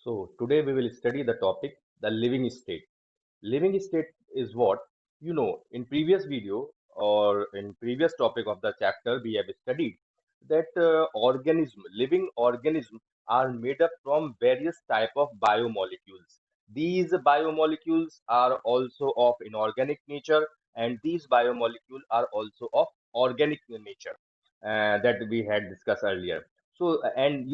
So today we will study the topic the living state. Living state is what in previous video or in previous topic of the chapter we have studied that living organism are made up from various type of biomolecules. These biomolecules are also of inorganic nature and these biomolecules are also of organic nature that we had discussed earlier. So, and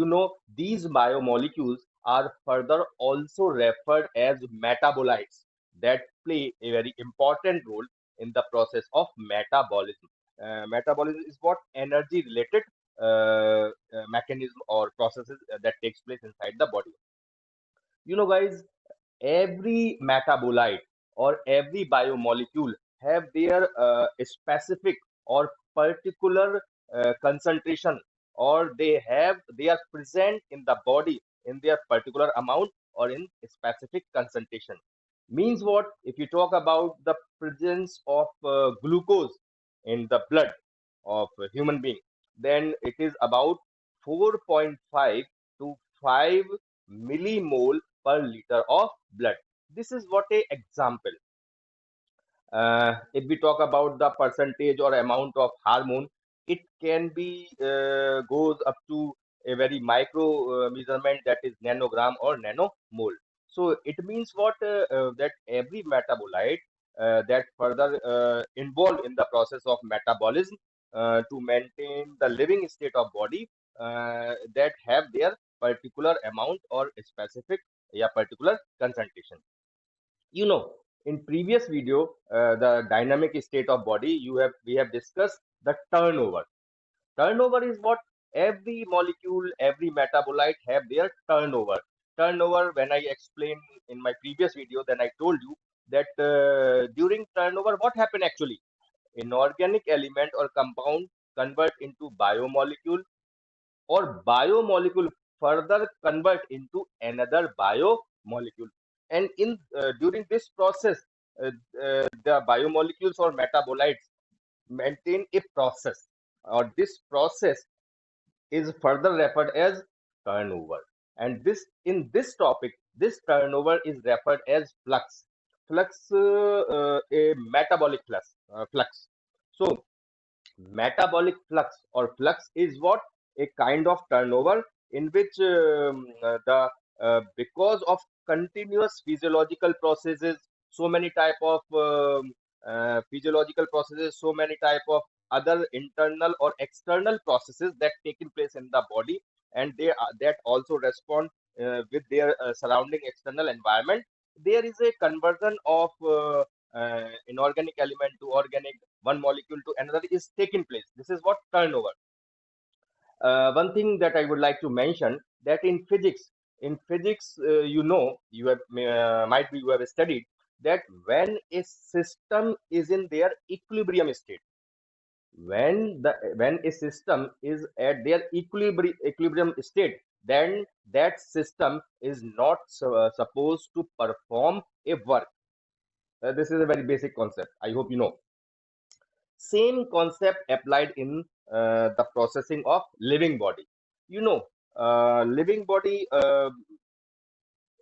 these biomolecules are further also referred as metabolites that play a very important role in the process of metabolism. Metabolism is what energy related mechanism or processes that takes place inside the body. Guys, every metabolite or every biomolecule have their specific or particular concentration, or they are present in the body in their particular amount or in specific concentration. Means what? If you talk about the presence of glucose in the blood of a human being, then it is about 4.5 to 5 millimole per liter of blood. This is what a example. If we talk about the percentage or amount of hormone, it can be goes up to a very micro measurement, that is nanogram or nanomole. So it means what that every metabolite that further involved in the process of metabolism to maintain the living state of body that have their particular amount or specific, yeah, particular concentration. In previous video, the dynamic state of body, we have discussed the turnover. Turnover is what? Every molecule, every metabolite have their turnover. Turnover, when I explained in my previous video, then I told you that during turnover what happened actually? Inorganic element or compound convert into biomolecule, or biomolecule further convert into another biomolecule. And in during this process, the biomolecules or metabolites maintain a process, or this process is further referred as turnover. And this in this topic, this turnover is referred as flux. Flux, a metabolic flux. So metabolic flux or flux is what? A kind of turnover in which the because of continuous physiological processes, so many type of physiological processes, so many type of other internal or external processes that taking place in the body, and that also respond with their surrounding external environment. There is a conversion of inorganic element to organic, one molecule to another is taking place. This is what turnover. One thing that I would like to mention, that in physics, you have might be you have studied that when a system is in their equilibrium state, when a system is at their equilibrium state, then that system is not supposed to perform a work. This is a very basic concept. I hope you know. Same concept applied in the processing of living body. You know, living body, the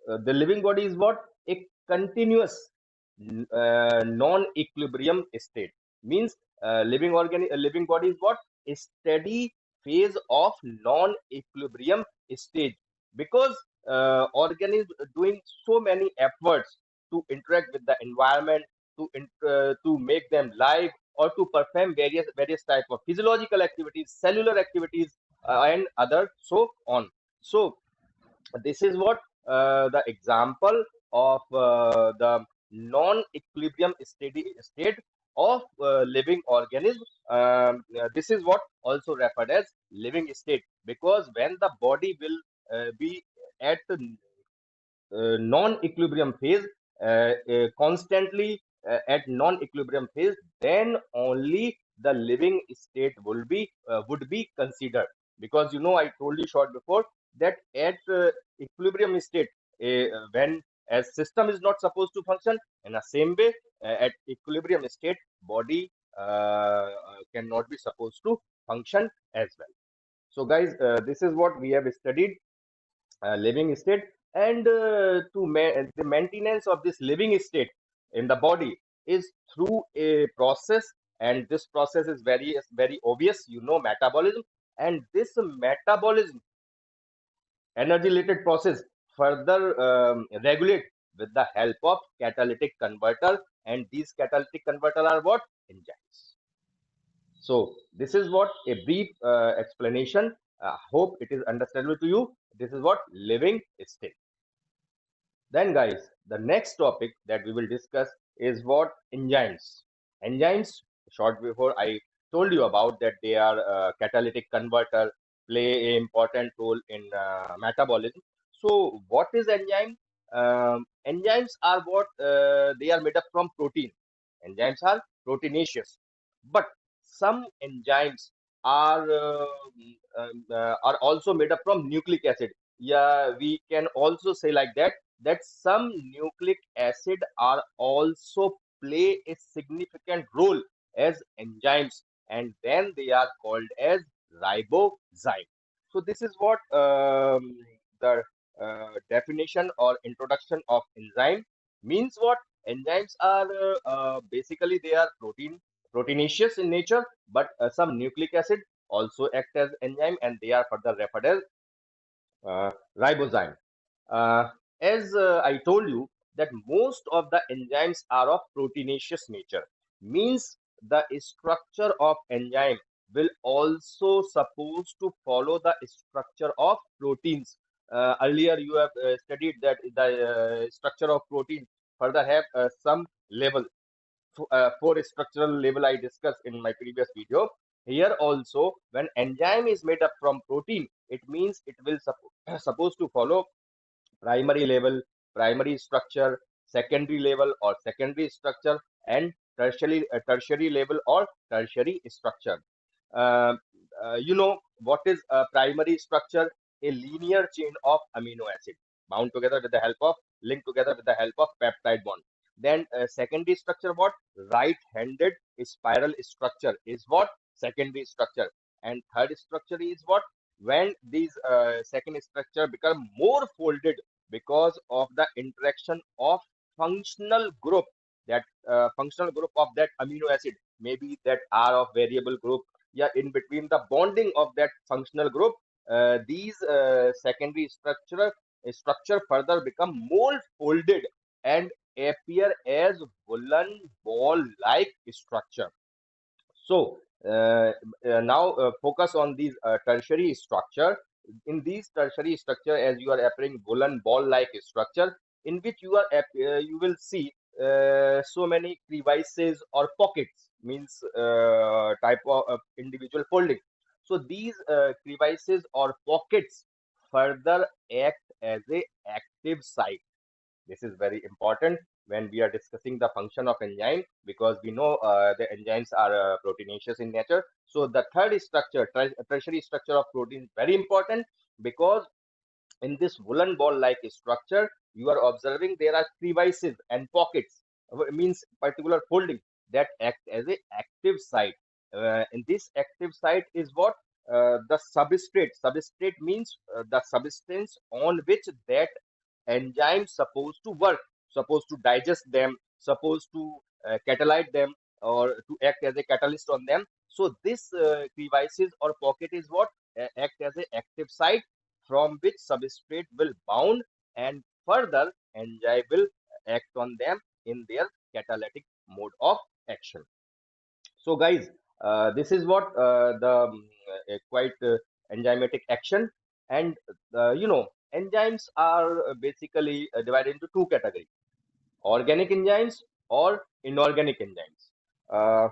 living body is what? A continuous non-equilibrium state. Means living body is what? A steady phase of non-equilibrium stage. Because organism doing so many efforts to interact with the environment, to make them live, or to perform various type of physiological activities, cellular activities, and other so on. So this is what the example of the non-equilibrium steady state of living organism. This is what also referred as living state, because when the body will be at the non-equilibrium phase, constantly at non-equilibrium phase, then only the living state would be considered. Because I told you short before that at equilibrium state, when as system is not supposed to function in the same way, at equilibrium state body cannot be supposed to function as well. So guys, this is what we have studied living state. And the maintenance of this living state in the body is through a process, and this process is very obvious, metabolism. And this metabolism, energy related process, further regulate with the help of catalytic converter, and these catalytic converter are what? Enzymes. So this is what a brief explanation. Hope it is understandable to you. This is what living state. Then, guys, the next topic that we will discuss is what? Enzymes. Enzymes, short before I told you about that they are catalytic converter, play an important role in metabolism. So, what is enzyme? Enzymes are what? They are made up from protein. Enzymes are proteinaceous, but some enzymes are also made up from nucleic acid. Yeah, we can also say like that some nucleic acid are also play a significant role as enzymes, and then they are called as ribozyme. So this is what the definition or introduction of enzyme means. What enzymes are basically they are proteinaceous in nature, but some nucleic acid also act as enzyme, and they are further referred as ribozyme. Uh, as I told you, that most of the enzymes are of proteinaceous nature, means the structure of enzyme will also supposed to follow the structure of proteins. Earlier, you have studied that the structure of protein further have some level, four structural level I discussed in my previous video. Here also, when enzyme is made up from protein, it means it will supposed to follow primary level, primary structure, secondary level or secondary structure, and tertiary level or tertiary structure. Uh, you know what is a primary structure? A linear chain of amino acid bound together with the help of linked together with the help of peptide bond. Then secondary structure, what? Right-handed spiral structure is what? Secondary structure. And third structure is what? When these second structure become more folded because of the interaction of functional group, that functional group of that amino acid, maybe that are of variable group. Yeah, in between the bonding of that functional group, these secondary structure further become more folded and appear as woolen ball like structure. So now focus on these tertiary structure. In these tertiary structure, as you are appearing woolen ball-like structure, in which you will see so many crevices or pockets, means type of individual folding. So these crevices or pockets further act as a active site. This is very important when we are discussing the function of enzyme, because we know the enzymes are proteinaceous in nature. So the third structure, tertiary structure of protein, is very important, because in this woolen ball like structure, you are observing there are crevices and pockets, means particular folding that act as a active site. And this active site is what? The substrate means the substance on which that enzymes supposed to work, supposed to digest them, supposed to catalyze them, or to act as a catalyst on them. So this crevices or pocket is what? Act as a active site from which substrate will bound, and further enzyme will act on them in their catalytic mode of action. So guys, this is what the quite enzymatic action. And enzymes are basically divided into two categories: organic enzymes or inorganic enzymes.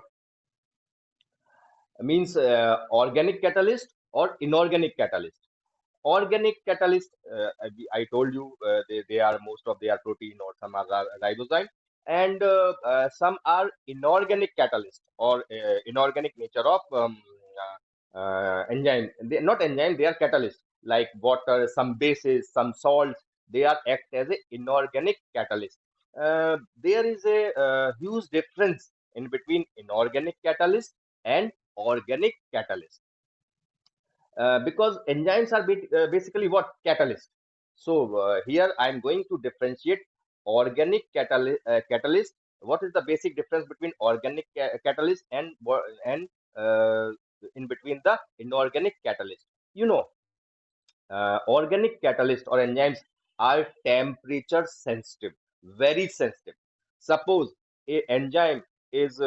Means organic catalyst or inorganic catalyst. Organic catalyst, I told you, they are most of they are protein or some are ribozyme, and some are inorganic catalyst or inorganic nature of enzyme. They not enzyme, they are catalyst, like water, some bases, some salts. They are act as a inorganic catalyst. There is a huge difference in between inorganic catalyst and organic catalyst, because enzymes are basically what? Catalyst. So here I am going to differentiate organic catalyst. What is the basic difference between organic catalyst and uh, in between the inorganic catalyst? You know, organic catalysts or enzymes are temperature sensitive, very sensitive. Suppose a enzyme is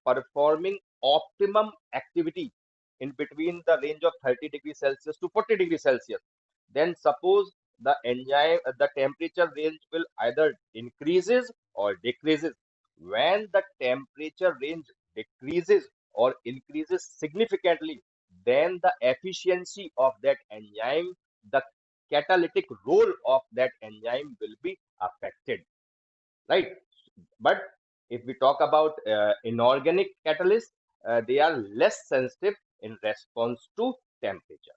performing optimum activity in between the range of 30 degrees Celsius to 40 degrees Celsius. Then suppose the temperature range will either increases or decreases. When the temperature range decreases or increases significantly, then the efficiency of that enzyme, the catalytic role of that enzyme will be affected, right? But if we talk about inorganic catalysts, they are less sensitive in response to temperature,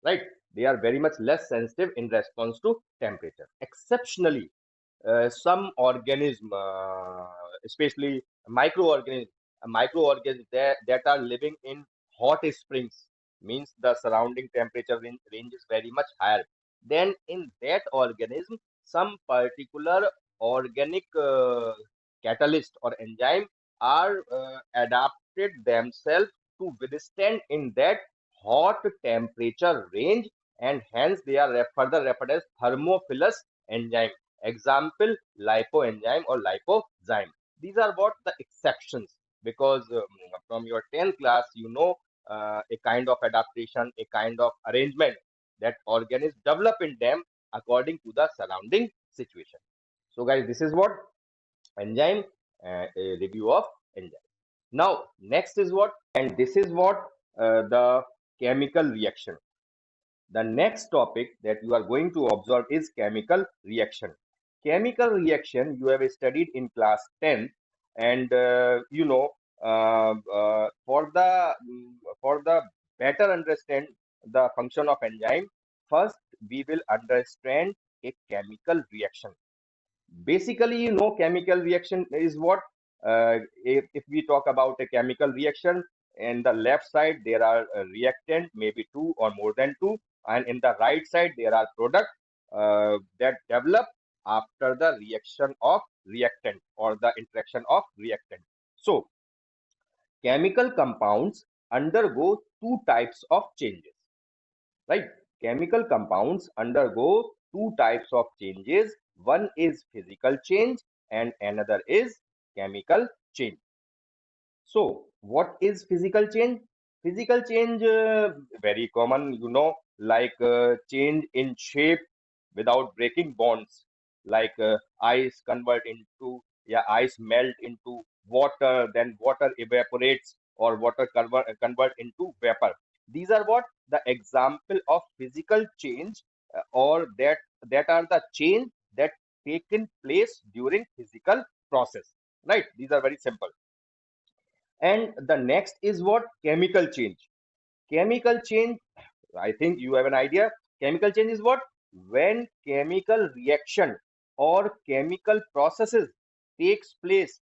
right? They are very much less sensitive in response to temperature. Exceptionally, some organism, especially microorganisms that are living in hot springs, means the surrounding temperature range is very much higher. Then in that organism, some particular organic catalyst or enzyme are adapted themselves to withstand in that hot temperature range, and hence they are further referred as thermophilus enzyme. Example, lipoenzyme or lipozyme. These are what the exceptions, because from your 10th class, you know, a kind of adaptation, a kind of arrangement that organisms develop in them according to the surrounding situation. So, guys, this is what enzyme, a review of enzyme. Now, next is what, and this is what the chemical reaction. The next topic that you are going to observe is chemical reaction. Chemical reaction you have studied in class 10, and for the better understand the function of enzyme, first we will understand a chemical reaction. Basically, you know, chemical reaction is what, if we talk about a chemical reaction, in the left side there are a reactant, maybe two or more than two, and in the right side there are product that develop after the reaction of reactant or the interaction of reactant. So chemical compounds undergo two types of changes, right? Chemical compounds undergo two types of changes. One is physical change and another is chemical change. So, what is physical change? Physical change, very common, you know, like change in shape without breaking bonds, like ice convert into, yeah, ice melt into water, then water evaporates or water convert into vapor. These are what the example of physical change, or that are the change that taken place during physical process, right? These are very simple. And the next is what? Chemical change. Chemical change, I think you have an idea. Chemical change is what? When chemical reaction or chemical processes takes place,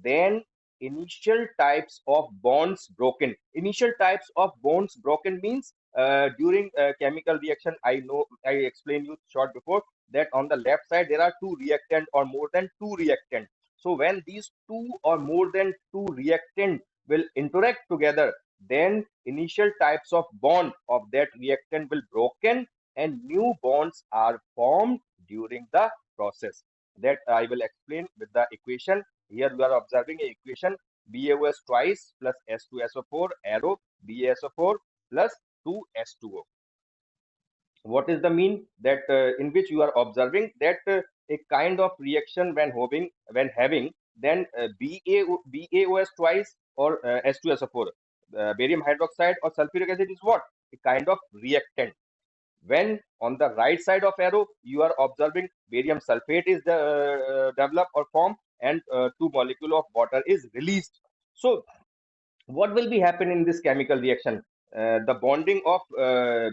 then initial types of bonds broken. Initial types of bonds broken means, during chemical reaction, I know I explained you short before that on the left side there are two reactant or more than two reactant. So when these two or more than two reactant will interact together, then initial types of bond of that reactant will broken and new bonds are formed during the process. That I will explain with the equation. Here you are observing a equation: BaOS twice plus S2SO4 arrow BaSO4 plus 2S2O. What is the mean? That in which you are observing that a kind of reaction when having then BaOS twice or S2SO4, barium hydroxide or sulfuric acid is what? A kind of reactant. When on the right side of arrow you are observing barium sulfate is developed or formed, and two molecule of water is released. So what will be happen in this chemical reaction? The bonding of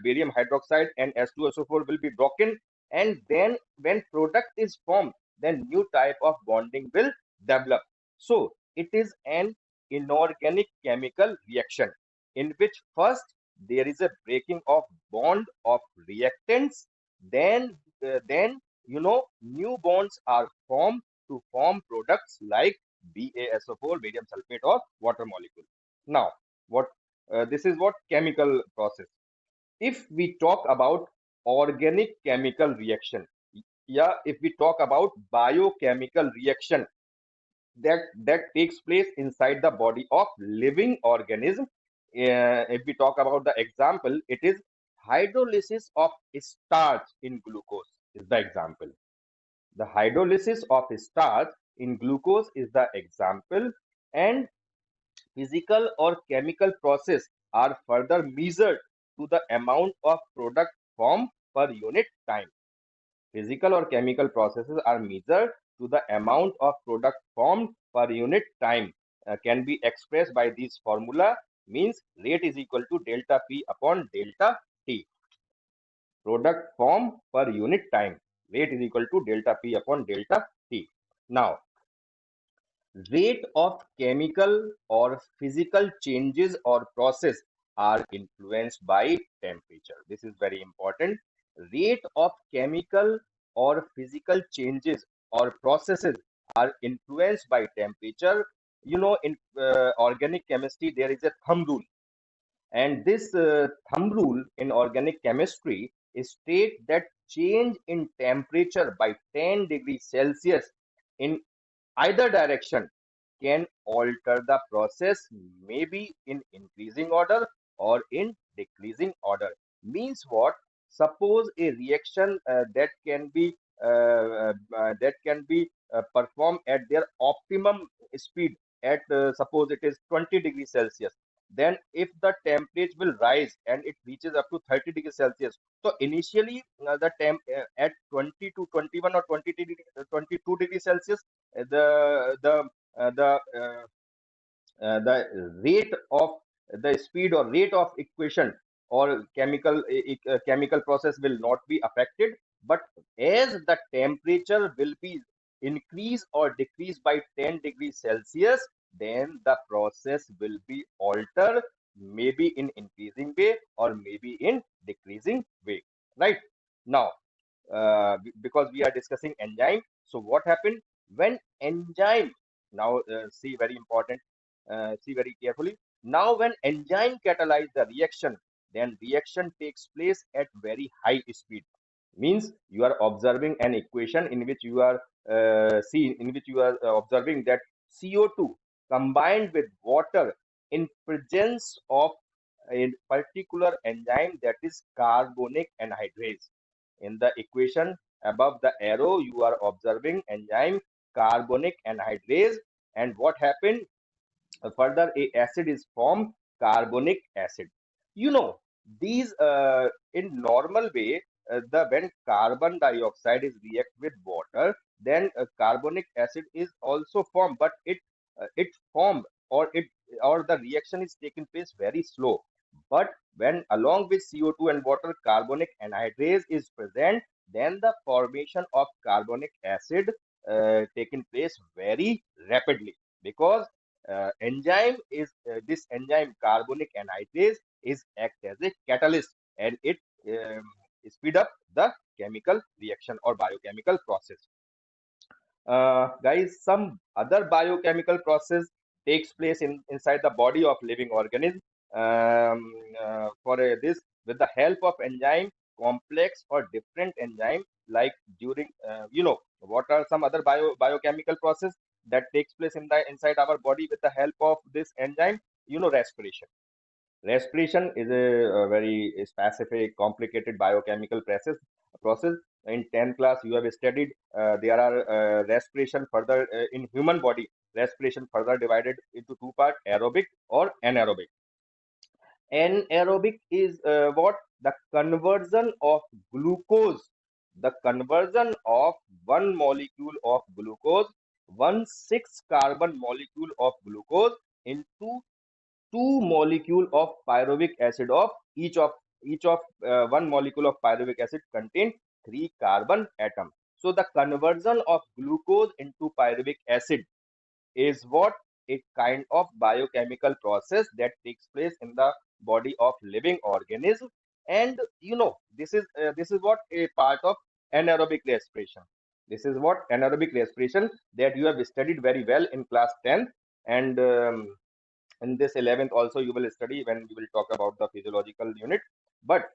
barium hydroxide and S2SO4 will be broken, and then when product is formed, then new type of bonding will develop. So it is an inorganic chemical reaction in which first there is a breaking of bond of reactants, then then new bonds are formed to form products like BaSO4, barium sulfate, or water molecule. Now, what this is what chemical process. If we talk about organic chemical reaction, yeah, if we talk about biochemical reaction that takes place inside the body of living organism, if we talk about the example, it is hydrolysis of starch in glucose is the example. The hydrolysis of starch in glucose is the example, and physical or chemical process are further measured to the amount of product formed per unit time. Physical or chemical processes are measured to the amount of product formed per unit time. Can be expressed by this formula, means rate is equal to delta P upon delta T. Product formed per unit time. Rate is equal to delta P upon delta T. Now, rate of chemical or physical changes or process are influenced by temperature. This is very important. Rate of chemical or physical changes or processes are influenced by temperature. In organic chemistry, there is a thumb rule, and this thumb rule in organic chemistry is state that change in temperature by 10 degrees Celsius in either direction can alter the process, maybe in increasing order or in decreasing order. Means what? Suppose a reaction that can be performed at their optimum speed at suppose it is 20 degrees Celsius. Then if the temperature will rise and it reaches up to 30 degrees Celsius, so initially the temp at 20 to 21 or 22 degrees Celsius, the rate of the speed or rate of equation or chemical process will not be affected, but as the temperature will be increase or decrease by 10 degrees Celsius, then the process will be altered, maybe in increasing way or maybe in decreasing way, right? Now, because we are discussing enzyme, so what happened when enzyme, now see very important, see very carefully. Now when enzyme catalyze the reaction, then reaction takes place at very high speed. Means you are observing an equation in which you are observing that CO2 combined with water in presence of a particular enzyme, that is carbonic anhydrase. In the equation above the arrow, you are observing enzyme carbonic anhydrase, and what happened? Further, a acid is formed, carbonic acid. You know, these in normal way, the when carbon dioxide is react with water, then carbonic acid is also formed, but it formed, or the reaction is taking place very slow. But when along with CO2 and water, carbonic anhydrase is present, then the formation of carbonic acid taking place very rapidly, because this enzyme carbonic anhydrase is act as a catalyst, and it speed up the chemical reaction or biochemical process. Guys, some other biochemical process takes place inside the body of living organism. For this, with the help of enzyme, complex or different enzyme, like during, what are some other biochemical process that takes place in the inside our body with the help of this enzyme? Respiration. Respiration is a very specific, complicated biochemical process. In 10th class, you have studied there are respiration further in human body. Respiration further divided into two parts: aerobic or anaerobic. Anaerobic is what? The conversion of glucose, the conversion of one molecule of glucose, 1,6 carbon molecule of glucose into two molecule of pyruvic acid of each of one molecule of pyruvic acid contain 3 carbon atom. So the conversion of glucose into pyruvic acid is what? A kind of biochemical process that takes place in the body of living organism. And this is what a part of anaerobic respiration. This is what anaerobic respiration that you have studied very well in class 10th, and in this 11th also you will study when we will talk about the physiological unit. But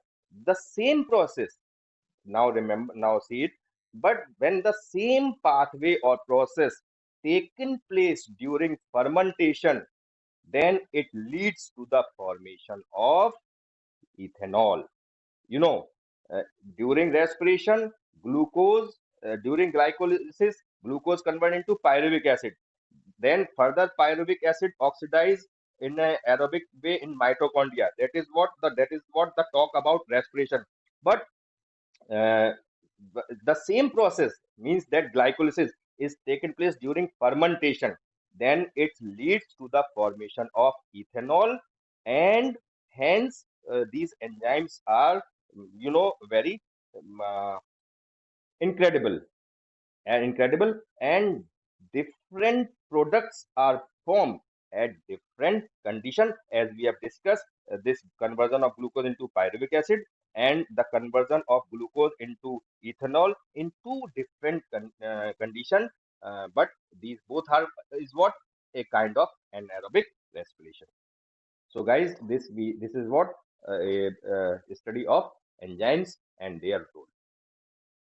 the same process, now remember, now see it, but when the same pathway or process taken place during fermentation, then it leads to the formation of ethanol. You know, uh, during respiration, glucose, during glycolysis, glucose converted into pyruvic acid. Then further pyruvic acid oxidize in an aerobic way in mitochondria. That is what the talk about respiration. But uh, the same process means that glycolysis is taken place during fermentation. Then it leads to the formation of ethanol, and hence these enzymes are, very incredible and different products are formed at different condition, as we have discussed, this conversion of glucose into pyruvic acid and the conversion of glucose into ethanol in two different condition, but these both are is what a kind of anaerobic respiration. So guys, this is what a study of enzymes and their role.